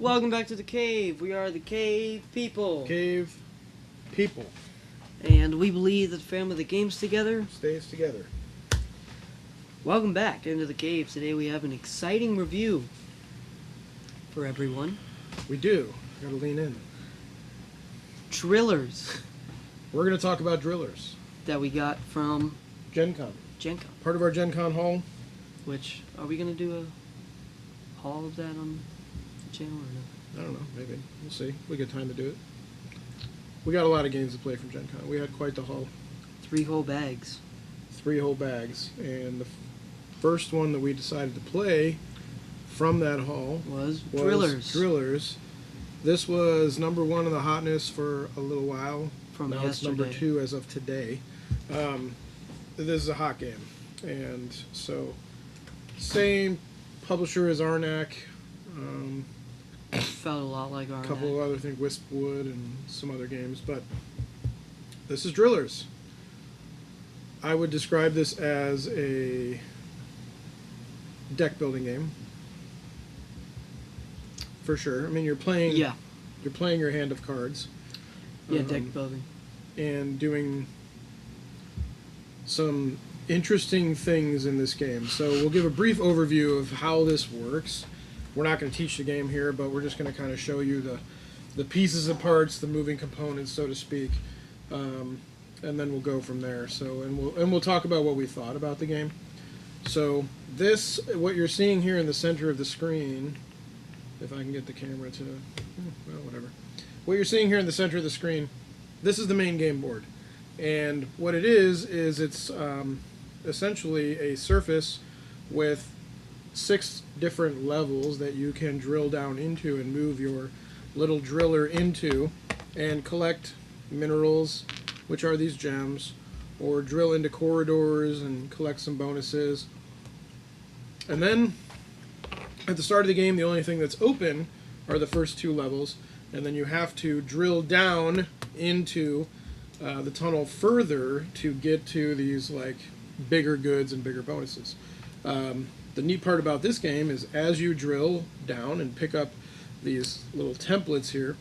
Welcome back to the cave. We are the cave people. Cave people. And we believe that the family that games together Stays together. Welcome back into the cave. Today we have an exciting review for everyone. We do. Gotta lean in. Drillers We're gonna talk about drillers. that we got from Gen Con. Gen Con. Part of our Gen Con haul. Which, are we going to do a haul of that on the channel or no? I don't know, maybe. We'll see. We get time to do it. We got a lot of games to play from Gen Con. We had quite the haul. 3 whole bags. 3 whole bags. And the first one that we decided to play from that haul Was Drillers. Drillers. This was number 1 on the hotness for a little while. From now yesterday. It's number 2 as of today. This is a hot game. And so, same publisher as Arnak. Felt a lot like our A couple of other things, Wispwood and some other games, but this is Drillers. I would describe this as a deck building game, for sure. I mean, you're playing your hand of cards. Yeah, deck building. And doing some interesting things in this game. So we'll give a brief overview of how this works. We're not going to teach the game here, but we're just going to kind of show you the pieces and parts, the moving components, so to speak, and then we'll go from there. So and we'll talk about what we thought about the game. So this, what you're seeing here in the center of the screen, if I can get the camera to, well, whatever. What you're seeing here in the center of the screen, this is the main game board, and what it is it's essentially a surface with 6 different levels that you can drill down into and move your little driller into and collect minerals, which are these gems, or drill into corridors and collect some bonuses. And then at the start of the game, the only thing that's open are the first 2 levels, and then you have to drill down into the tunnel further to get to these like bigger goods and bigger bonuses. The neat part about this game is as you drill down and pick up these little templates here,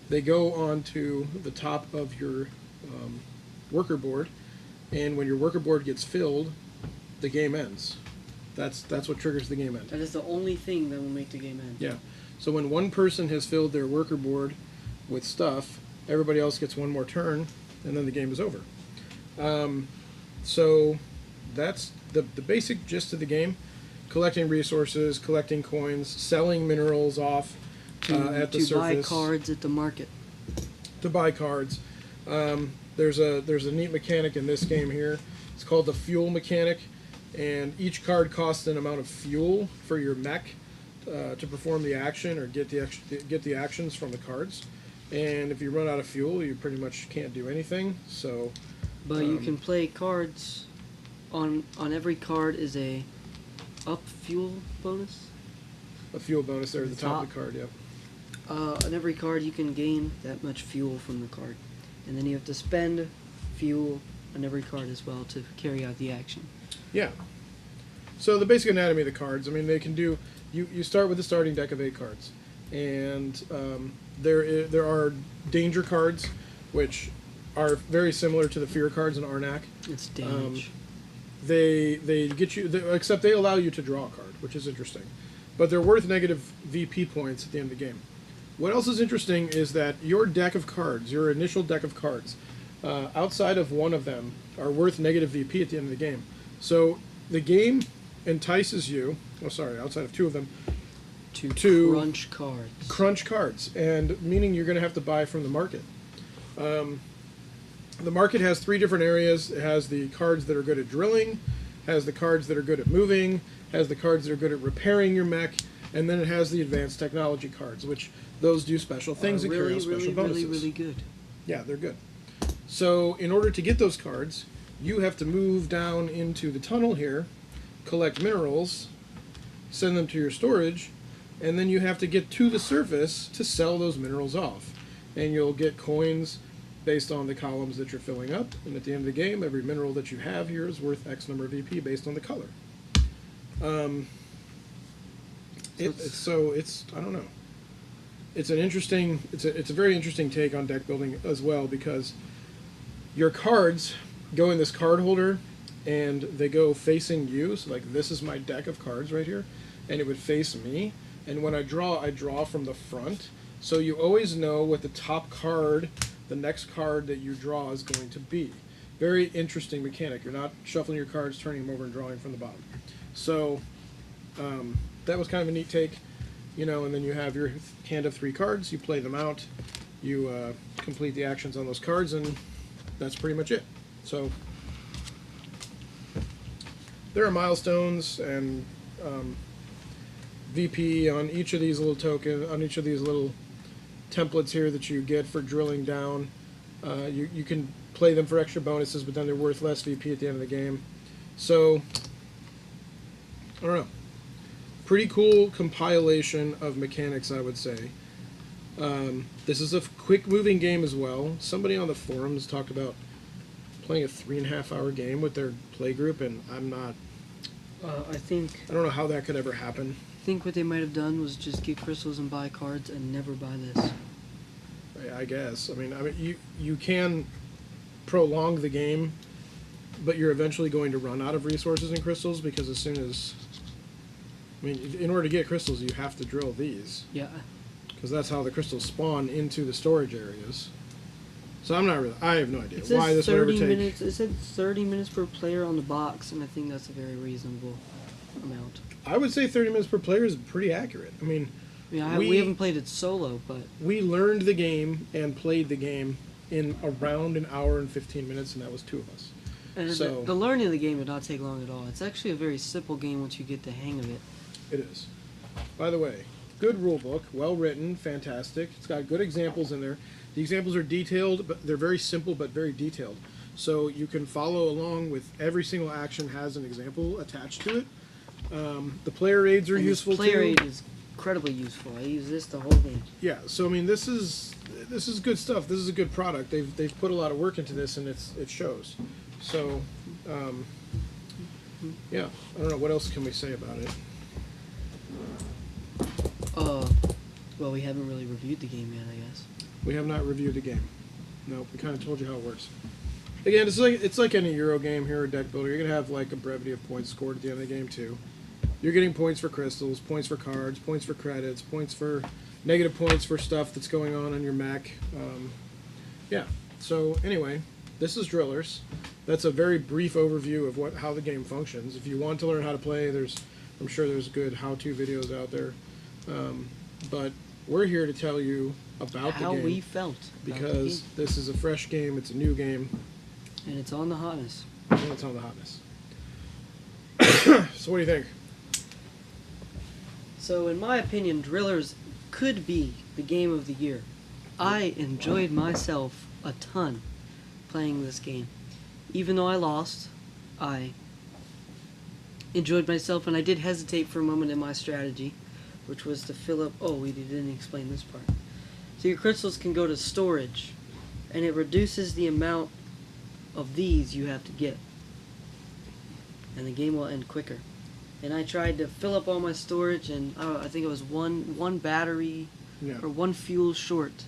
they go onto the top of your worker board, and when your worker board gets filled, the game ends. That's what triggers the game end. That is the only thing that will make the game end. Yeah. So when one person has filled their worker board with stuff, everybody else gets one more turn, and then the game is over. So that's the basic gist of the game. Collecting resources, collecting coins, selling minerals off at the surface. To buy cards at the market. To buy cards. There's a neat mechanic in this game here. It's called the fuel mechanic, and each card costs an amount of fuel for your mech to perform the action or get the actions from the cards. And if you run out of fuel, you pretty much can't do anything. So, but you can play cards. On every card is a up fuel bonus. A fuel bonus there at the top of the card. Yep. On every card you can gain that much fuel from the card, and then you have to spend fuel on every card as well to carry out the action. Yeah. So the basic anatomy of the cards, I mean, they can do. You start with a starting deck of 8 cards, and there are danger cards, which are very similar to the fear cards in Arnak. It's damage. They get you, except they allow you to draw a card, which is interesting. But they're worth negative VP points at the end of the game. What else is interesting is that your deck of cards, your initial deck of cards, outside of one of them, are worth negative VP at the end of the game. So the game entices you, outside of 2 of them, to crunch cards. Crunch cards, and meaning you're going to have to buy from the market. The market has 3 different areas. It has the cards that are good at drilling, has the cards that are good at moving, has the cards that are good at repairing your mech, and then it has the advanced technology cards, which those do special things and carry out special bonuses. Really good. Yeah, they're good. So in order to get those cards, you have to move down into the tunnel here, collect minerals, send them to your storage, and then you have to get to the surface to sell those minerals off. And you'll get coins based on the columns that you're filling up, and at the end of the game, every mineral that you have here is worth X number of VP based on the color. So It's I don't know. it's an interesting, it's a very interesting take on deck building as well, because your cards go in this card holder and they go facing you. So like this is my deck of cards right here, and it would face me. And when I draw from the front. So you always know what the top card, the next card that you draw is going to be. Very interesting mechanic. You're not shuffling your cards, turning them over, and drawing from the bottom. So that was kind of a neat take, you know. And then you have your hand of 3 cards. You play them out. You complete the actions on those cards, and that's pretty much it. So there are milestones and VP on each of these little on each of these little templates here that you get for drilling down. You can play them for extra bonuses, but then they're worth less VP at the end of the game. So I don't know. Pretty cool compilation of mechanics, I would say. This is a quick moving game as well. Somebody on the forums talked about playing a 3.5-hour game with their play group, and I'm not. I don't know how that could ever happen. I think what they might have done was just get crystals and buy cards and never buy this. I guess. I mean, you can prolong the game, but you're eventually going to run out of resources and crystals, because as soon as, I mean, in order to get crystals, you have to drill these. Yeah. Because that's how the crystals spawn into the storage areas. So I'm not really. I have no idea It says why this would ever 30 take. minutes. It said 30 minutes per player on the box, and I think that's a very reasonable amount. I would say 30 minutes per player is pretty accurate. I mean, Yeah, we haven't played it solo, but we learned the game and played the game in around an hour and 15 minutes, and that was 2 of us. and So the learning of the game did not take long at all. It's actually a very simple game once you get the hang of it. it is. By the way, good rule book, well written, fantastic. It's got good examples in there. The examples are detailed, but they're very simple but very detailed. So you can follow along with every single action has an example attached to it. The player aids are And useful this player too. aid is incredibly useful. I use this the whole game. Yeah, so I mean, this is good stuff. This is a good product. They've put a lot of work into this, and it shows. So, yeah, I don't know what else can we say about it. Well, we haven't really reviewed the game yet, I guess. We have not reviewed the game. No, we kind of told you how it works. Again, it's like any Euro game here or deck builder. You're gonna have like a brevity of points scored at the end of the game too. You're getting points for crystals, points for cards, points for credits, points for negative points for stuff that's going on your mech. Yeah. So anyway, this is Drillers. That's a very brief overview of how the game functions. If you want to learn how to play, I'm sure there's good how-to videos out there. But we're here to tell you about How the game we felt about the because game. this is a fresh game. It's a new game. And it's on the hotness. And it's on the hotness. So what do you think? So, in my opinion, Drillers could be the game of the year. I enjoyed myself a ton playing this game. Even though I lost, I enjoyed myself, and I did hesitate for a moment in my strategy, which was to fill up... Oh, we didn't explain this part. So your crystals can go to storage, and it reduces the amount of these you have to get. And the game will end quicker. And I tried to fill up all my storage, and I think it was one battery or one fuel short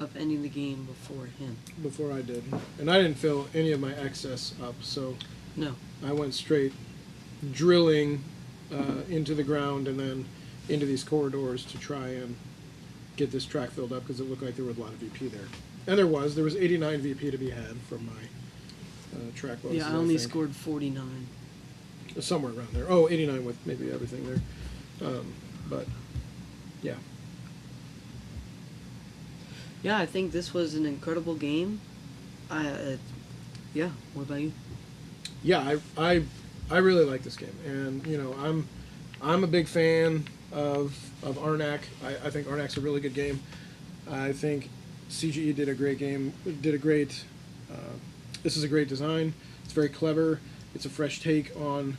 of ending the game before him. Before I did. And I didn't fill any of my excess up, so No. I went straight drilling into the ground and then into these corridors to try and get this track filled up because it looked like there was a lot of VP there. And there was 89 VP to be had from my track bonuses. Yeah, I only scored 49. Somewhere around there. Oh, 89 with maybe everything there. But, yeah. Yeah, I think this was an incredible game. Yeah, what about you? Yeah, I really like this game. And, you know, I'm a big fan of Arnak. I think Arnak's a really good game. I think CGE did a great game. This is a great design. It's very clever. It's a fresh take on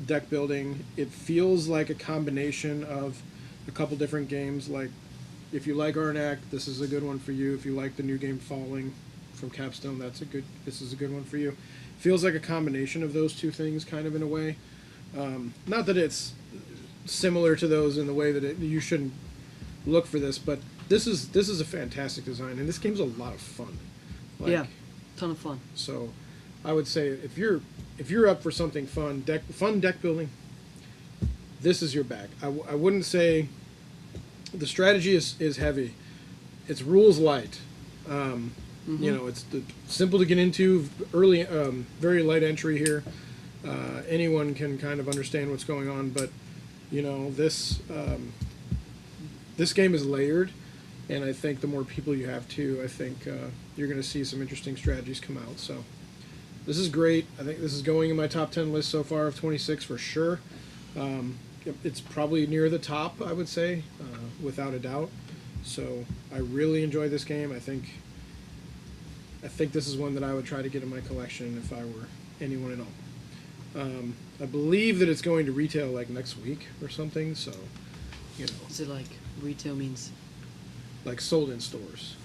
deck building. It feels like a combination of a couple different games. Like, if you like Arnak, this is a good one for you. If you like the new game Falling from Capstone, this is a good one for you. Feels like a combination of those two things, kind of in a way. Not that it's similar to those in the way that you shouldn't look for this. But this is a fantastic design, and this game's a lot of fun. Like, Yeah, ton of fun. So, I would say if you're up for something fun, deck building, this is your bag. I wouldn't say the strategy is heavy. It's rules light. You know, it's simple to get into. Early, very light entry here. Anyone can kind of understand what's going on, but you know this game is layered, and I think the more people you have too, I think you're going to see some interesting strategies come out. So this is great. I think this is going in my top 10 list so far of 26 for sure. It's probably near the top, I would say, without a doubt. So I really enjoy this game. I think this is one that I would try to get in my collection if I were anyone at all. I believe that it's going to retail like next week or something. So, you know, Is it like retail means? like sold in stores.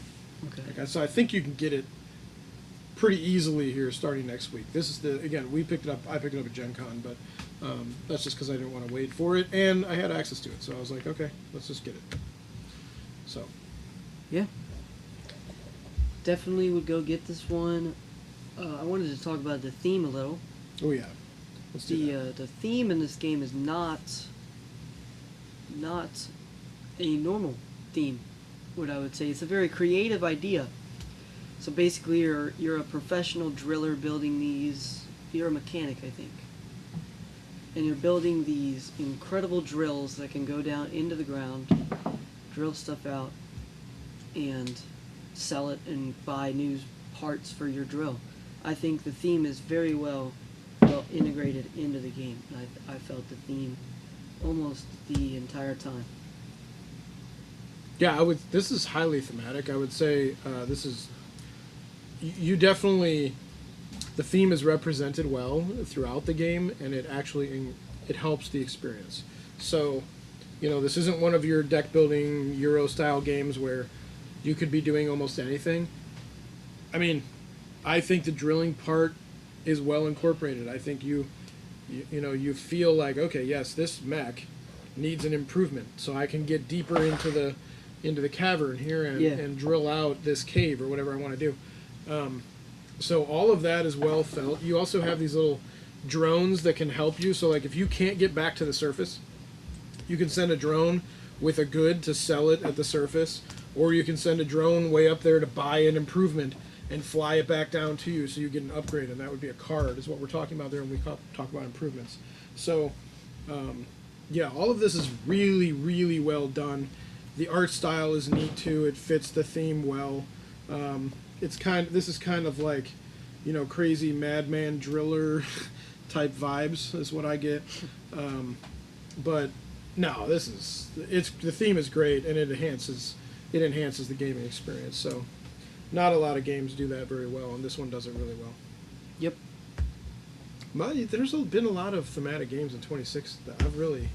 Okay. So I think you can get it pretty easily here starting next week. This is I picked it up at Gen Con, but that's just because I didn't want to wait for it, and I had access to it, so I was like, okay, let's just get it. So, Yeah. Definitely would go get this one. I wanted to talk about the theme a little. oh yeah, let's do that. The theme in this game is not a normal theme. What I would say, it's a very creative idea. So basically, you're a professional driller building these. You're a mechanic, I think, and you're building these incredible drills that can go down into the ground, drill stuff out, and sell it and buy new parts for your drill. I think the theme is very well integrated into the game. I felt the theme almost the entire time. Yeah, this is highly thematic. I would say this is. You definitely, the theme is represented well throughout the game, and it actually it helps the experience. So, you know, this isn't one of your deck building Euro style games where you could be doing almost anything. I mean, I think the drilling part is well incorporated. I think you feel like, okay, yes, this mech needs an improvement, so I can get deeper into the cavern here and drill out this cave or whatever I want to do. So all of that is well felt. You also have these little drones that can help you. So like if you can't get back to the surface, you can send a drone with a good to sell it at the surface, or you can send a drone way up there to buy an improvement and fly it back down to you so you get an upgrade, and that would be a card is what we're talking about there when we talk about improvements. So yeah, all of this is really, really well done. The art style is neat too. It fits the theme well. This is kind of like, you know, crazy madman driller type vibes is what I get. But no, the theme is great, and it enhances the gaming experience. So not a lot of games do that very well, and this one does it really well. Yep. But there's been a lot of thematic games in 26 that I've really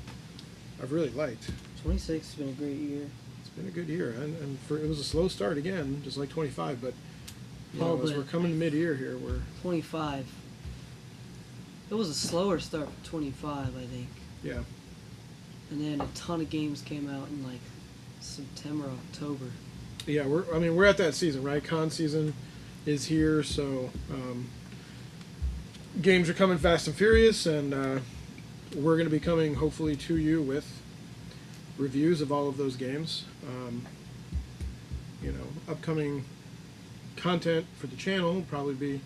liked. 26 has been a great year. It's been a good year, and it was a slow start again, just like 25. But as we're coming to mid-year here, we're 25. It was a slower start for 25, I think. yeah. And then a ton of games came out in like September, October. Yeah, we're at that season, right? Con season is here, so games are coming fast and furious, and we're going to be coming hopefully to you with reviews of all of those games. Upcoming content for the channel will probably be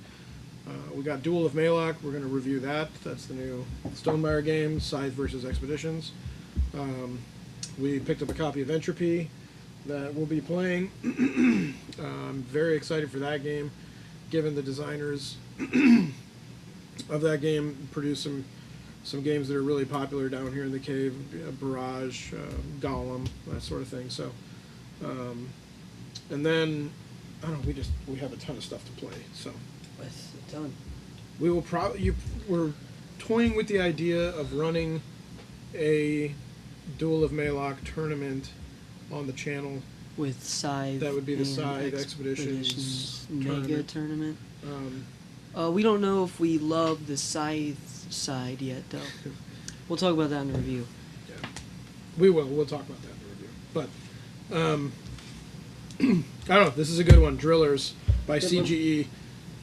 we got Duel of Malok. We're going to review that. That's the new Stonemeyer game, Scythe versus Expeditions. We picked up a copy of Entropy that we'll be playing. I'm very excited for that game, given the designers of that game produced some games that are really popular down here in the cave, Barrage, Golem, that sort of thing. So, and then I don't know. We have a ton of stuff to play. So That's a ton. we will we're toying with the idea of running a Duel of Malok tournament on the channel. With Scythe. That would be the and Scythe Expeditions Mega Tournament. We don't know if we love the Scythe side yet, though. We'll talk about that in the review. Yeah, we will. We'll talk about that in the review. But I don't know. This is a good one. Drillers by Good one. CGE.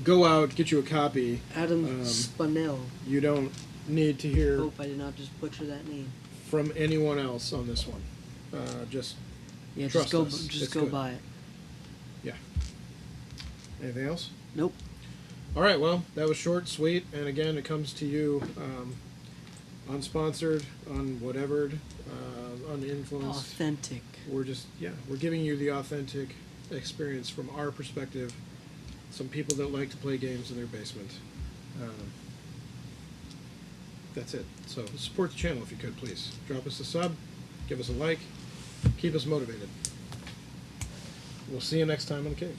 Go out, get you a copy. Adam Spinell. You don't need to hear Hope I did not just butcher that name. from anyone else on this one. Just Yeah, trust just go. us. Just It's go good. buy it. Yeah. Anything else? Nope. All right. Well, that was short, sweet, and again, it comes to you, unsponsored, unwhatevered, uninfluenced. Authentic. We're giving you the authentic experience from our perspective. Some people that like to play games in their basement. That's it. So support the channel if you could, please. Drop us a sub, give us a like, keep us motivated. We'll see you next time on the Cave.